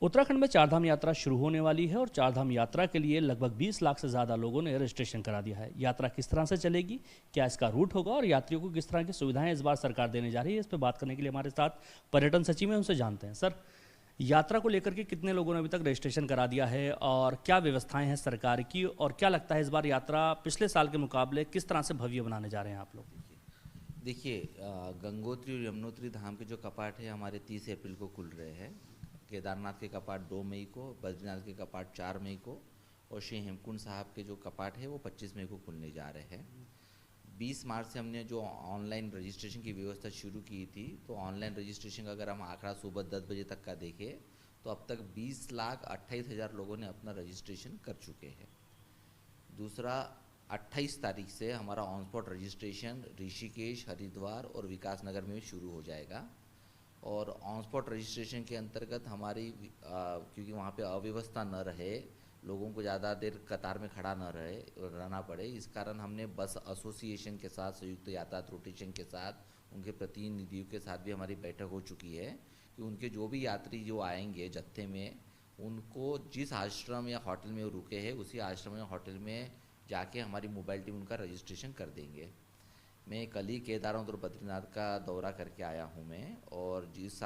उत्तराखंड में चारधाम यात्रा शुरू होने वाली है और चारधाम यात्रा के लिए लगभग 20 लाख से ज़्यादा लोगों ने रजिस्ट्रेशन करा दिया है। यात्रा किस तरह से चलेगी, क्या इसका रूट होगा और यात्रियों को किस तरह की सुविधाएं इस बार सरकार देने जा रही है, इस पर बात करने के लिए हमारे साथ पर्यटन सचिव हैं, उनसे जानते हैं। सर, यात्रा को लेकर के कितने लोगों ने अभी तक रजिस्ट्रेशन करा दिया है और क्या व्यवस्थाएं हैं सरकार की, और क्या लगता है इस बार यात्रा पिछले साल के मुकाबले किस तरह से भव्य बनाने जा रहे हैं आप लोग? देखिए, गंगोत्री और यमुनोत्री धाम के जो कपाट है हमारे 30 अप्रैल को खुल रहे हैं। केदारनाथ के कपाट 2 मई को, बद्रीनाथ के कपाट 4 मई को और श्री हेमकुंड साहब के जो कपाट है वो 25 मई को खुलने जा रहे हैं। 20 मार्च से हमने जो ऑनलाइन रजिस्ट्रेशन की व्यवस्था शुरू की थी, तो ऑनलाइन रजिस्ट्रेशन का अगर हम आंकड़ा सुबह 10 बजे तक का देखें तो अब तक 20,28,000 लोगों ने अपना रजिस्ट्रेशन कर चुके हैं। दूसरा, 28 तारीख से हमारा on spot registration Rishikesh, Haridwar और विकासनगर में शुरू हो जाएगा। और ऑन स्पॉट रजिस्ट्रेशन के अंतर्गत हमारी क्योंकि वहाँ पे अव्यवस्था न रहे, लोगों को ज़्यादा देर कतार में खड़ा न रहना पड़े, इस कारण हमने बस एसोसिएशन के साथ, संयुक्त यातायात रोटेशन के साथ, उनके प्रतिनिधियों के साथ भी हमारी बैठक हो चुकी है कि उनके जो भी यात्री जो आएंगे जत्थे में, उनको जिस आश्रम या होटल में वो रुके हैं उसी आश्रम या होटल में जाके हमारी मोबाइल टीम उनका रजिस्ट्रेशन कर देंगे। मैं कल ही केदारनाथ और बद्रीनाथ का दौरा करके आया हूँ मैं, और जिस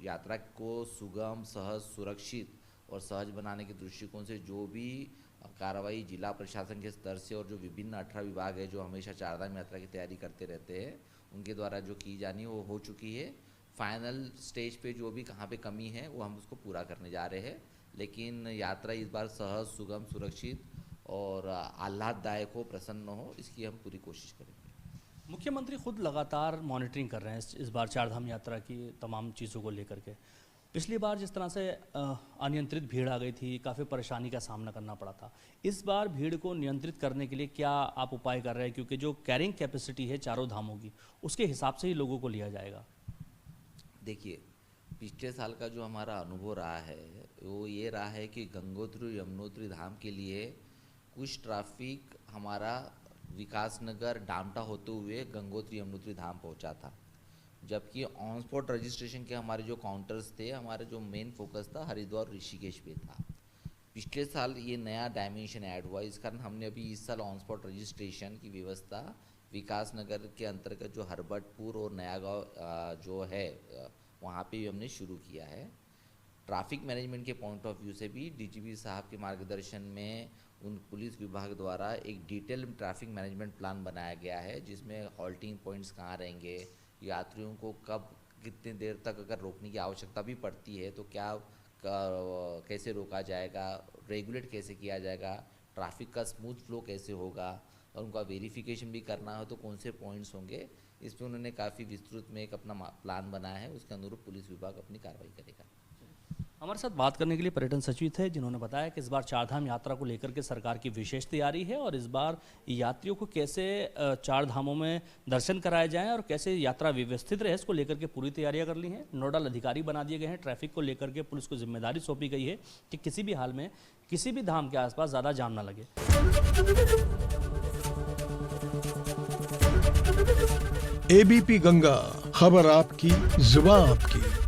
यात्रा को सुगम, सहज, सुरक्षित और सहज बनाने के दृष्टिकोण से जो भी कार्रवाई जिला प्रशासन के स्तर से और जो विभिन्न 18 विभाग है जो हमेशा चारधाम यात्रा की तैयारी करते रहते हैं, उनके द्वारा जो की जानी वो हो चुकी है। फाइनल स्टेज पे जो भी कहाँ पे कमी है वो हम उसको पूरा करने जा रहे हैं, लेकिन यात्रा इस बार सहज, सुगम, सुरक्षित और आह्लाददायक हो, प्रसन्न हो, इसकी हम पूरी कोशिश करेंगे। मुख्यमंत्री खुद लगातार मॉनिटरिंग कर रहे हैं इस बार चारधाम यात्रा की तमाम चीज़ों को लेकर के। पिछली बार जिस तरह से अनियंत्रित भीड़ आ गई थी, काफ़ी परेशानी का सामना करना पड़ा था, इस बार भीड़ को नियंत्रित करने के लिए क्या आप उपाय कर रहे हैं? क्योंकि जो कैरिंग कैपेसिटी है चारों धामों की, उसके हिसाब से ही लोगों को लिया जाएगा। देखिए, पिछले साल का जो हमारा अनुभव रहा है वो ये रहा है कि गंगोत्री यमुनोत्री धाम के लिए कुछ ट्रैफिक हमारा विकासनगर डामटा होते हुए गंगोत्री यमुनोत्री धाम पहुंचा था, जबकि ऑन स्पॉट रजिस्ट्रेशन के हमारे जो काउंटर्स थे, हमारे जो मेन फोकस था हरिद्वार और ऋषिकेश पे था। पिछले साल ये नया डायमेंशन ऐड हुआ, इस कारण हमने अभी इस साल ऑन स्पॉट रजिस्ट्रेशन की व्यवस्था विकासनगर के अंतर्गत जो हरबटपुर और नया गाँव जो है वहाँ पे भी हमने शुरू किया है। ट्रैफिक मैनेजमेंट के पॉइंट ऑफ व्यू से भी डीजीपी साहब के मार्गदर्शन में उन पुलिस विभाग द्वारा एक डिटेल ट्रैफिक मैनेजमेंट प्लान बनाया गया है, जिसमें हॉल्टिंग पॉइंट्स कहाँ रहेंगे, यात्रियों को कब कितनी देर तक अगर रोकने की आवश्यकता भी पड़ती है तो क्या कैसे रोका जाएगा, रेगुलेट कैसे किया जाएगा, ट्रैफिक का स्मूथ फ्लो कैसे होगा, और उनका वेरिफिकेशन भी करना हो तो कौन से पॉइंट्स होंगे, इस पर उन्होंने काफ़ी विस्तृत में एक अपना प्लान बनाया है। उसके अनुरूप पुलिस विभाग अपनी कार्रवाई करेगा। हमारे साथ बात करने के लिए पर्यटन सचिव थे, जिन्होंने बताया कि इस बार चारधाम यात्रा को लेकर के सरकार की विशेष तैयारी है और इस बार यात्रियों को कैसे चार धामों में दर्शन कराए जाएं और कैसे यात्रा व्यवस्थित रहे, इसको लेकर के पूरी तैयारियां कर ली हैं। नोडल अधिकारी बना दिए गए हैं। ट्रैफिक को लेकर के पुलिस को जिम्मेदारी सौंपी गई है कि किसी भी हाल में किसी भी धाम के आसपास ज़्यादा जाम ना लगे। एबीपी गंगा, खबर आपकी, जुबान आपकी।